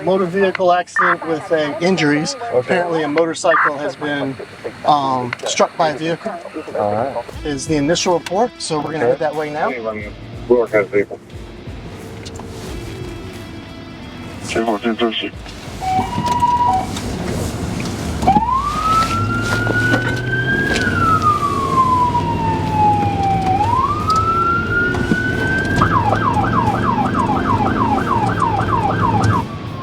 motor vehicle accident with injuries. Okay. Apparently a motorcycle has been struck by a vehicle. All right. Is the initial report, so we're going to head that way now.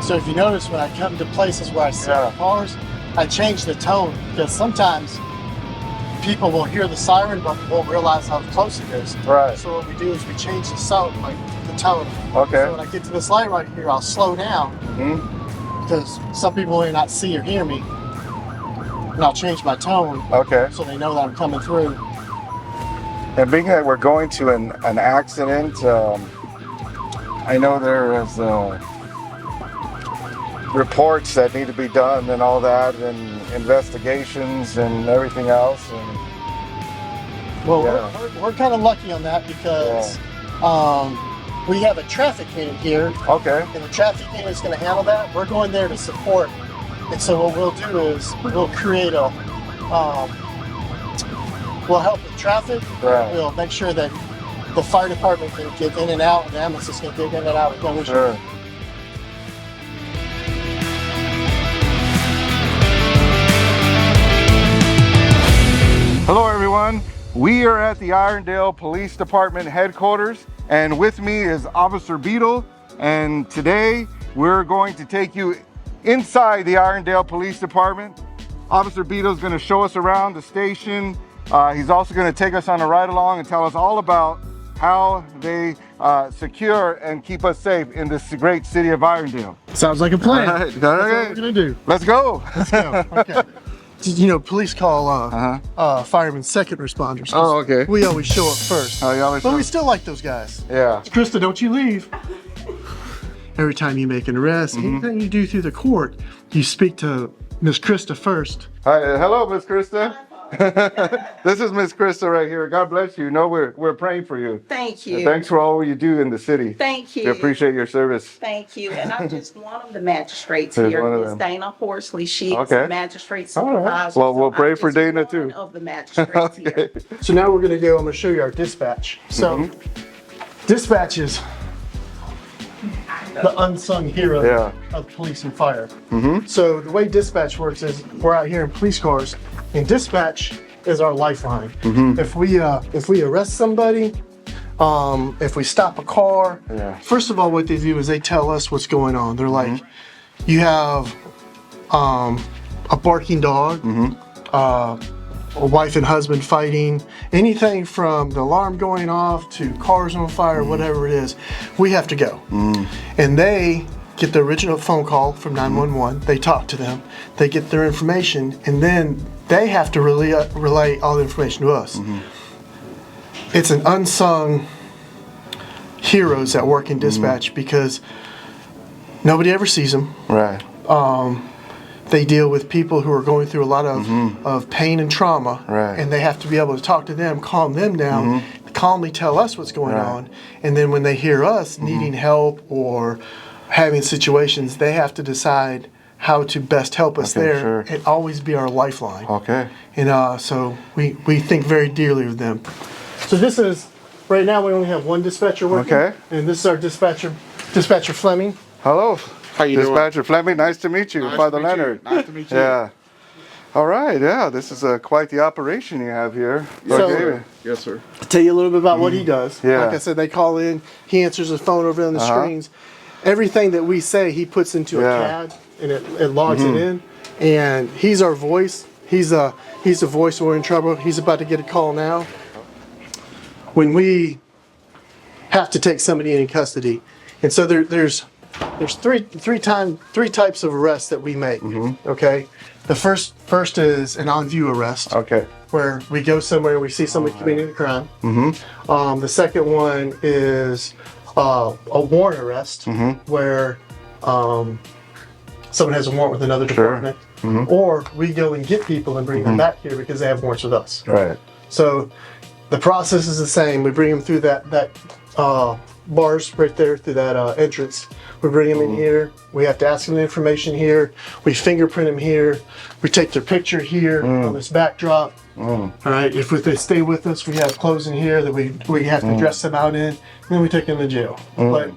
So if you notice, when I come to places where I see cars, I change the tone, because sometimes people will hear the siren but won't realize how close it is. Right. So what we do is we change the sound, like the tone. Okay. So when I get to this light right here, I'll slow down, because some people may not see or hear me, and I'll change my tone. Okay. So they know that I'm coming through. And being that we're going to an accident, I know there is reports that need to be done and all that, and investigations and everything else. And well, we're kind of lucky on that, because we have a traffic unit here. Okay. And the traffic unit is going to handle that. We're going there to support. And so what we'll do is we'll create a, we'll help with traffic. Right. We'll make sure that the fire department can get in and out, and the ambulance can get in and out with no issue. Sure. Hello everyone, we are at the Irondale Police Department headquarters, and with me is Officer Beedle, and today we're going to take you inside the Irondale Police Department. Officer Beedle is going to show us around the station. He's also going to take us on a ride along and tell us all about how they secure and keep us safe in this great city of Irondale. Sounds like a plan. All right. That's what we're going to do. Let's go. Let's go. Okay. You know, police call firemen second responders. Oh, okay. We always show up first. Oh, you always but show we up. still like those guys. Yeah. Krista, don't you leave. Every time you make an arrest, anything you do through the court, you speak to Miss Krista first. Hi, hello, Miss Krista. This is Miss Krista right here. God bless you. You know, we're praying for you. Thank you. And thanks for all you do in the city. Thank you. We appreciate your service. Thank you. And I'm just one of the magistrates There's here. one of Miss them. Dana Horsley. She is Okay. the magistrate All supervisor. right. Well, we'll So pray I'm for just Dana one too. of the magistrates here. So now we're going to show you our dispatch. So dispatch is the unsung hero of police and fire. So the way dispatch works is we're out here in police cars, and dispatch is our lifeline. If we arrest somebody, if we stop a car, first of all, what they do is they tell us what's going on. They're like, you have a barking dog, a wife and husband fighting, anything from the alarm going off to cars on fire, whatever it is, we have to go. And they get the original phone call from 911, they talk to them, they get their information, and then they have to relay all the information to us. It's an unsung heroes that work in dispatch because nobody ever sees them. Right. They deal with people who are going through a lot of pain and trauma, and they have to be able to talk to them, calm them down, calmly tell us what's going on, and then when they hear us needing help or having situations, they have to decide how to best help us there and always be our lifeline. Okay. And so we think very dearly of them. So this is, right now we only have one dispatcher working. Okay. And this is our dispatcher Fleming. Hello. How you doing? Dispatcher Fleming, nice to meet you. Nice Father to meet you. Leonard. Nice to meet you. Yeah. All right, yeah, this is quite the operation you have here. So- Yes, sir. I'll tell you a little bit about what he does. Yeah. Like I said, they call in, he answers the phone over on the screens. Everything that we say, he puts into a CAD and it logs it in. And he's our voice. He's the voice when we're in trouble. He's about to get a call now. When we have to take somebody in custody, and so there's three types of arrests that we make. Okay, the first is an on view arrest. Okay. Where we go somewhere and we see somebody committing a crime. The second one is a warrant arrest, where someone has a warrant with another department, or we go and get people and bring them back here because they have warrants with us. Right. So the process is the same. We bring them through that bars right there through that entrance. We bring them in here. We have to ask them the information here. We fingerprint them here. We take their picture here on this backdrop. All right. If they stay with us, we have clothes in here that we have to dress them out in. And then we take them to jail. But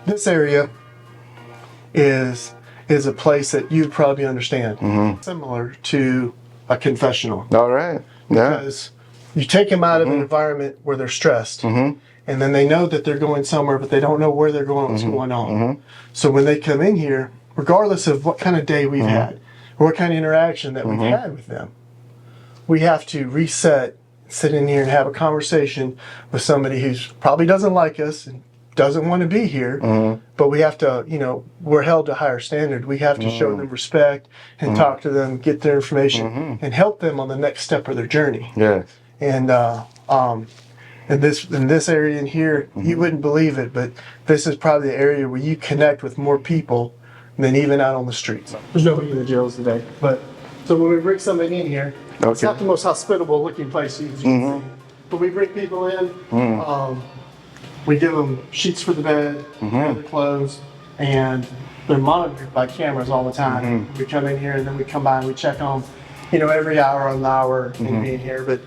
this area is a place that you'd probably understand. Similar to a confessional. All right. Yeah. Because you take them out of an environment where they're stressed, and then they know that they're going somewhere, but they don't know where they're going, what's going on. So when they come in here, regardless of what kind of day we've had, or what kind of interaction that we've had with them, we have to reset, sit in here and have a conversation with somebody who probably doesn't like us and doesn't want to be here, but we have to, we're held to a higher standard. We have to show them respect and talk to them, get their information, and help them on the next step of their journey. Yes. And in this area in here, you wouldn't believe it, but this is probably the area where you connect with more people than even out on the streets. There's nobody in the jails today, but so when we bring somebody in here, it's not the most hospitable looking place you can see, but we bring people in. We give them sheets for the bed, their clothes, and they're monitored by cameras all the time. We come in here and then we come by and we check on them, every hour on the hour and being here. But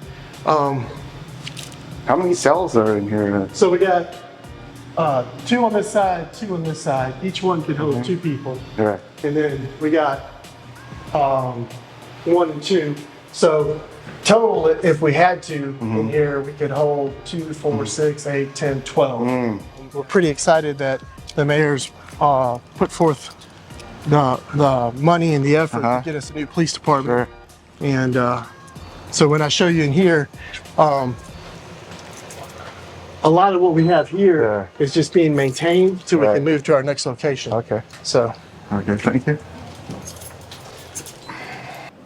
how many cells are in here? so we got 2 on this side, 2 on this side. Each one can hold 2 people. Right. And then we got 1 and 2. So total, if we had to, in here, we could hold 2, 4, 6, 8, 10, 12. We're pretty excited that the mayor's put forth the money and the effort to get us a new police department. And so when I show you in here, a lot of what we have here is just being maintained so we can move to our next location. Okay. So. Okay, thank you.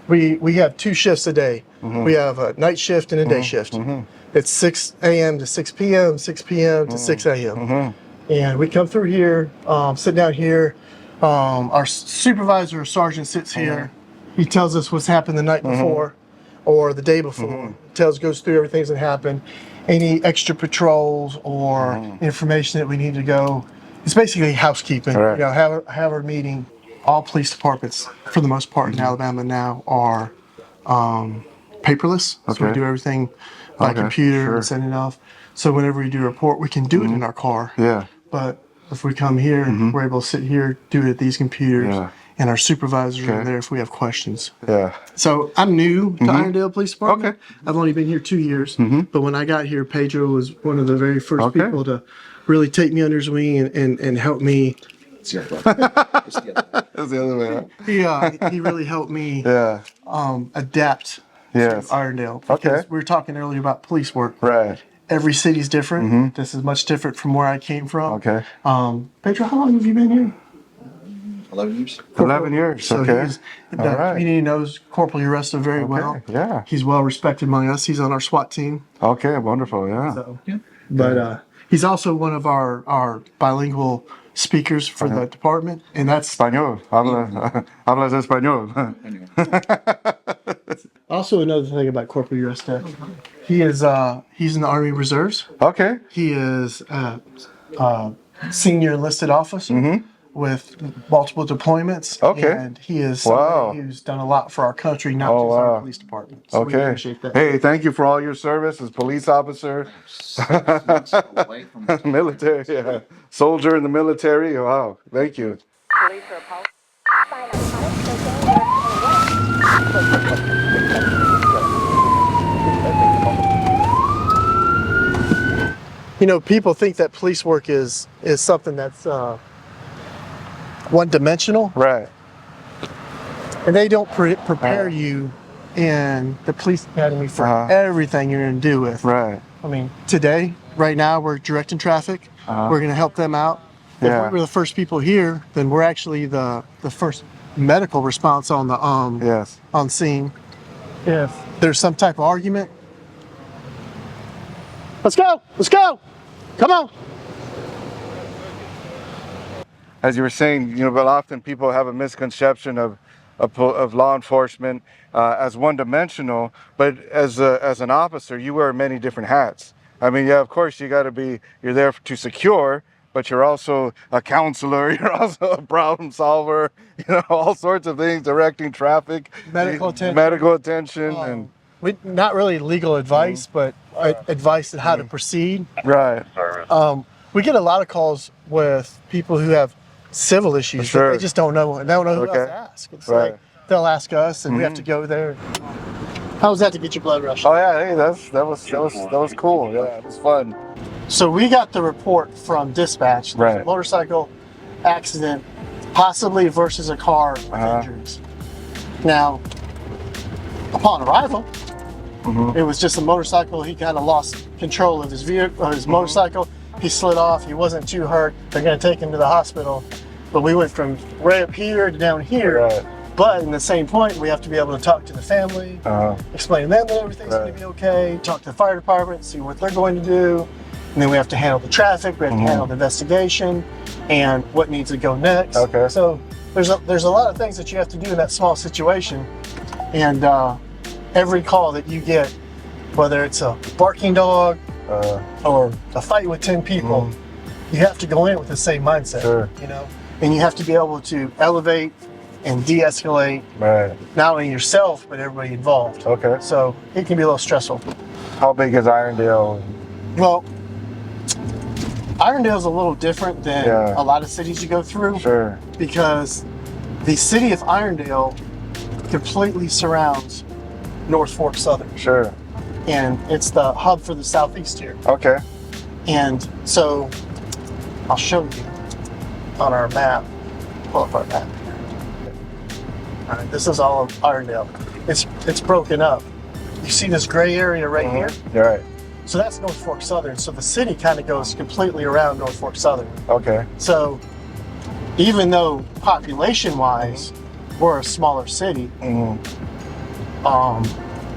We have 2 shifts a day. We have a night shift and a day shift. It's 6 a.m. to 6 p.m., 6 p.m. to 6 a.m. And we come through here, sit down here. Our supervisor or sergeant sits here. He tells us what's happened the night before or the day before. Goes through everything that happened. Any extra patrols or information that we need to go. It's basically housekeeping. Have our meeting. All police departments, for the most part in Alabama now, are paperless. So we do everything by computer and send it off. So whenever we do a report, we can do it in our car. Yeah. But if we come here, we're able to sit here, do it at these computers, and our supervisors are there if we have questions. Yeah. So I'm new to Irondale Police Department. I've only been here 2 years. But when I got here, Pedro was one of the very first people to really take me under his wing and help me. That's the other way. Huh? He really helped me adapt to Irondale. Because we were talking earlier about police work. Right. Every city's different. This is much different from where I came from. Okay. Pedro, how long have you been here? 11 years. 11 years. So Okay. the community knows Corporal Uresta very well. Yeah. He's well respected among us. He's on our SWAT team. Okay. Wonderful. Yeah. So, but he's also one of our bilingual speakers for the department, and that's Español. Hablas español. also another thing about Corporal Uresta. He's in the Army Reserves. Okay. He is a senior enlisted officer with multiple deployments. Okay. And he is somebody who's done a lot for our country, not just our police department. So we appreciate that. Hey, thank you for all your service as police officer. Away from Military, yeah. Soldier in the military. Wow. Thank you. People think that police work is something that's one-dimensional. Right. And they don't prepare you in the police academy for everything you're going to do with. Right. I mean, right now, we're directing traffic. We're going to help them out. If we're the first people here, then we're actually the first medical response on the on scene. If there's some type of argument, let's go, come on. As you were saying, but often people have a misconception of law enforcement as one-dimensional. But as an officer, you wear many different hats. I mean, yeah, of course you're there to secure, but you're also a counselor, you're also a problem solver, all sorts of things, directing traffic, Medical attention. medical attention, and Not really legal advice, but advice on how to proceed. right. We get a lot of calls with people who have civil issues Sure. that they just don't know. They don't know who else Okay. to ask. It's Right. like they'll ask us, and we have to go there. How was that to get your blood rush? Oh yeah, hey, that was cool. Yeah, it was fun. So we got the report from dispatch. There's a Right. motorcycle accident, possibly versus a car with injuries. Now, upon arrival, it was just a motorcycle. He kind of lost control of his vehicle, his motorcycle. He slid off. He wasn't too hurt. They're going to take him to the hospital. But we went from right up here to down here. Right. But in the same point, we have to be able to talk to the family, explain to them that everything's going to be okay, talk to the fire department, see what they're going to do. And then we have to handle the traffic, we have to handle the investigation, and what needs to go next. Okay. So there's a lot of things that you have to do in that small situation. And every call that you get, whether it's a barking dog or a fight with 10 people, you have to go in with the same mindset. Sure. And you have to be able to elevate and de-escalate Right. not only yourself but everybody involved. Okay. So it can be a little stressful. How big is Irondale? Well, Irondale's a little different than Yeah. a lot of cities you go through Sure. because the city of Irondale completely surrounds North Fork Southern, Sure. and it's the hub for the southeast here. Okay. And so I'll show you on our map. Pull up our map here. All right, this is all of Irondale. It's broken up. You see this gray area right here? You're right. So that's North Fork Southern. So the city kind of goes completely around North Fork Southern. Okay. So even though population-wise we're a smaller city,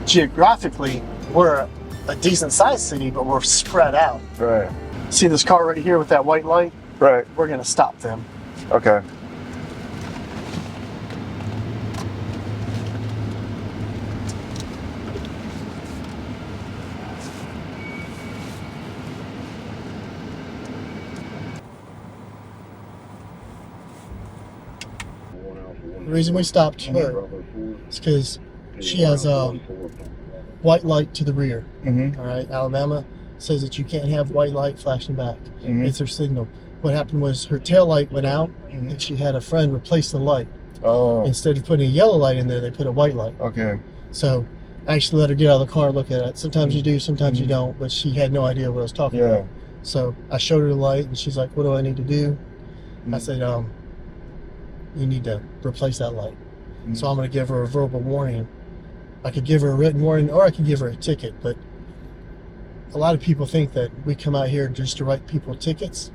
geographically we're a decent-sized city, but we're spread out. Right. See this car right here with that white light? Right. We're gonna stop them. Okay. The reason we stopped her is because she has a white light to the rear. All right, Alabama says that you can't have white light flashing back. It's her signal. What happened was her tail light went out, and she had a friend replace the light. Oh. Instead of putting a yellow light in there, they put a white light. Okay. So I actually let her get out of the car and look at it. Sometimes you do, sometimes you don't, but she had no idea what I was talking about. So I showed her the light, and she's like, what do I need to do? I said, you need to replace that light. So I'm going to give her a verbal warning. I could give her a written warning, or I could give her a ticket, but a lot of people think that we come out here just to write people tickets.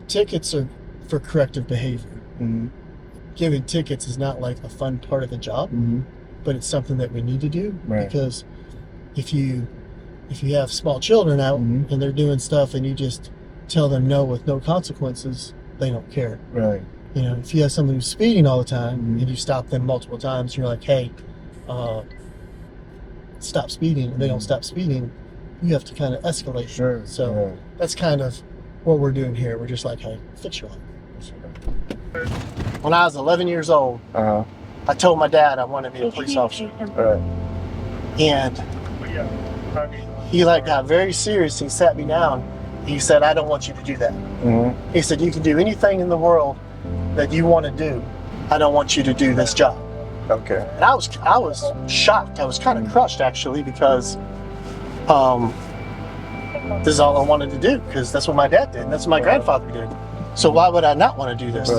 Tickets are for corrective behavior. Giving tickets is not like a fun part of the job, but it's something that we need to do because if you have small children out and they're doing stuff and you just tell them no with no consequences, they don't care. Right. If you have someone who's speeding all the time and you stop them multiple times, you're like, hey, stop speeding, and they don't stop speeding, you have to kind of escalate. Sure. So that's kind of what we're doing here. We're just like, hey, fix your light. When I was 11 years old, I told my dad I wanted to be a police officer. Right. And he got very serious. He sat me down. He said, I don't want you to do that. He said, you can do anything in the world that you want to do. I don't want you to do this job. Okay. And I was shocked. I was kind of crushed actually because this is all I wanted to do because that's what my dad did and that's what my grandfather did. So why would I not want to do this?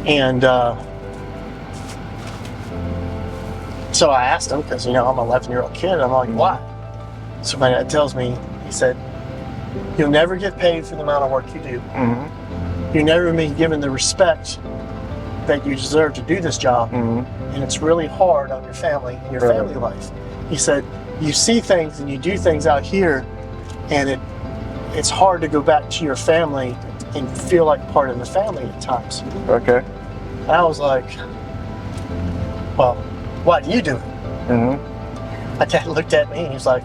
And so I asked him because I'm an 11-year-old kid. I'm like, why? So my dad tells me, he said, you'll never get paid for the amount of work you do. You'll never be given the respect that you deserve to do this job. And it's really hard on your family and your family life. He said, you see things and you do things out here and it's hard to go back to your family and feel like part of the family at times. Okay. And I was like, well, why do you do it? My dad looked at me and he was like,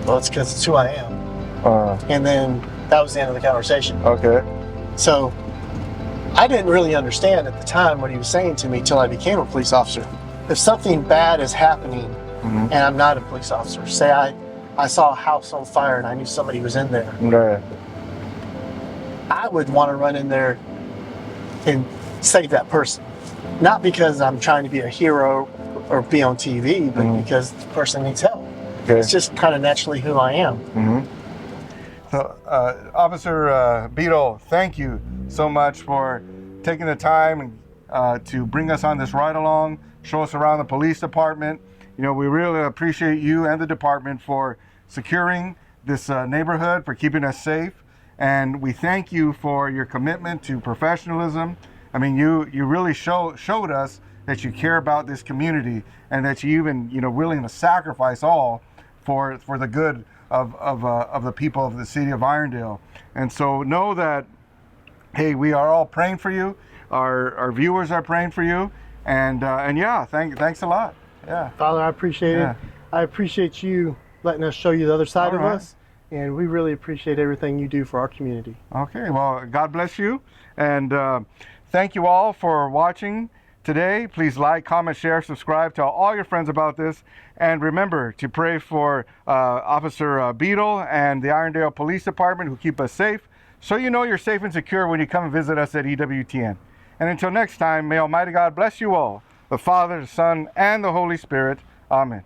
well, it's because it's who I am. And then that was the end of the conversation. Okay. So I didn't really understand at the time what he was saying to me till I became a police officer. If something bad is happening and I'm not a police officer, say I saw a house on fire and I knew somebody was in there, Right. I would want to run in there and save that person. Not because I'm trying to be a hero or be on TV, but because the person needs help. Okay. It's just kind of naturally who I am. So, Officer Beedle, thank you so much for taking the time to bring us on this ride along, show us around the police department. You know, we really appreciate you and the department for securing this neighborhood, for keeping us safe. And we thank you for your commitment to professionalism. I mean, you really showed us that you care about this community and that you even, you know, willing to sacrifice all for the good of the people of the city of Irondale. And so know that, hey, we are all praying for you. Our viewers are praying for you. And yeah, thanks a lot. Yeah. Father, I appreciate Yeah. it. I appreciate you letting us show you the other side All of right. us. And we really appreciate everything you do for our community. Okay, well, God bless you. And thank you all for watching today. Please like, comment, share, subscribe, tell all your friends about this. And remember to pray for Officer Beedle and the Irondale Police Department, who keep us safe, so you know you're safe and secure when you come and visit us at EWTN. And until next time, may Almighty God bless you all, the Father, the Son, and the Holy Spirit. Amen.